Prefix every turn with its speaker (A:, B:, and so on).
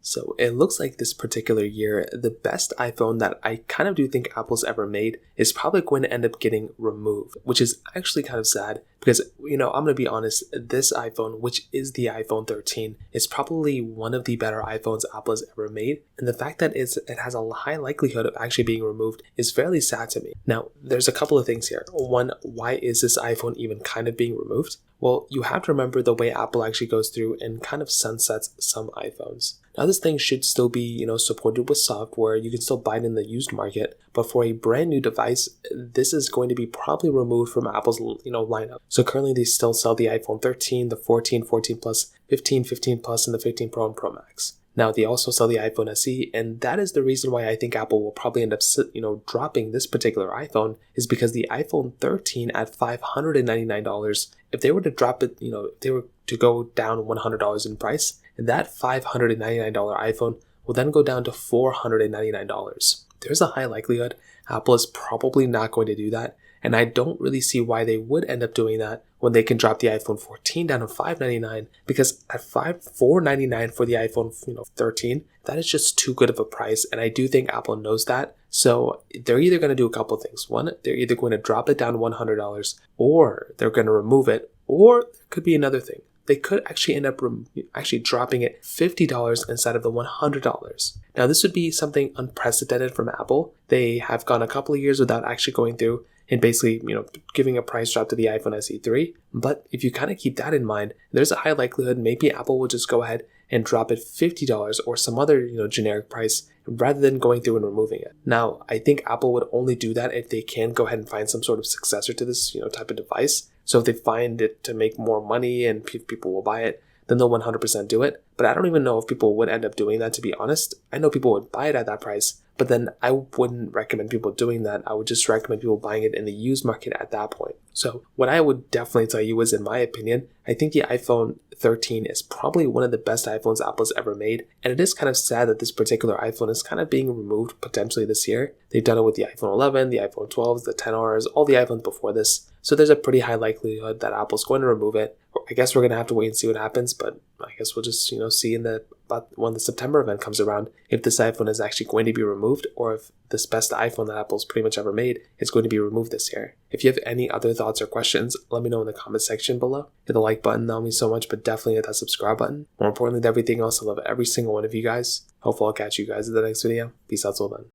A: So it looks like this particular year, the best iPhone that I kind of do think Apple's ever made is probably going to end up getting removed, which is actually kind of sad because, I'm going to be honest, this iPhone, which is the iPhone 13, is probably one of the better iPhones Apple has ever made. And the fact that it has a high likelihood of actually being removed is fairly sad to me. Now, there's a couple of things here. One, why is this iPhone even kind of being removed? Well, you have to remember the way Apple actually goes through and kind of sunsets some iPhones. Now, this thing should still be, supported with software. You can still buy it in the used market, but for a brand new device, this is going to be probably removed from Apple's, lineup. So currently, they still sell the iPhone 13, the 14, 14 Plus, 15, 15 Plus, and the 15 Pro and Pro Max. Now, they also sell the iPhone SE, and that is the reason why I think Apple will probably end up, dropping this particular iPhone, is because the iPhone 13 at $599, if they were to drop it, if they were to go down $100 in price, that $599 iPhone will then go down to $499. There's a high likelihood Apple is probably not going to do that, and I don't really see why they would end up doing that when they can drop the iPhone 14 down to $599, because at $499 for the iPhone 13, that is just too good of a price, and I do think Apple knows that. So they're either going to do a couple things. One, they're either going to drop it down $100, or they're going to remove it, or there could be another thing. They could actually end up dropping it $50 instead of the $100. Now, this would be something unprecedented from Apple. They have gone a couple of years without actually going through and basically, giving a price drop to the iPhone SE3. But if you kind of keep that in mind, there's a high likelihood maybe Apple will just go ahead and drop it $50 or some other, generic price rather than going through and removing it. Now, I think Apple would only do that if they can go ahead and find some sort of successor to this, type of device. So if they find it to make more money and people will buy it, then they'll 100% do it. But I don't even know if people would end up doing that, to be honest. I know people would buy it at that price, but then I wouldn't recommend people doing that. I would just recommend people buying it in the used market at that point. So what I would definitely tell you is, in my opinion, I think the iPhone 13 is probably one of the best iPhones Apple's ever made. And it is kind of sad that this particular iPhone is kind of being removed potentially this year. They've done it with the iPhone 11, the iPhone 12s, the 10Rs, all the iPhones before this. So there's a pretty high likelihood that Apple's going to remove it. I guess we're going to have to wait and see what happens, but I guess we'll just, see about when the September event comes around, if this iPhone is actually going to be removed, or if this best iPhone that Apple's pretty much ever made is going to be removed this year. If you have any other thoughts or questions, let me know in the comment section below. Hit the like button, that will mean so much, but definitely hit that subscribe button. More importantly than everything else, I love every single one of you guys. Hopefully I'll catch you guys in the next video. Peace out till then.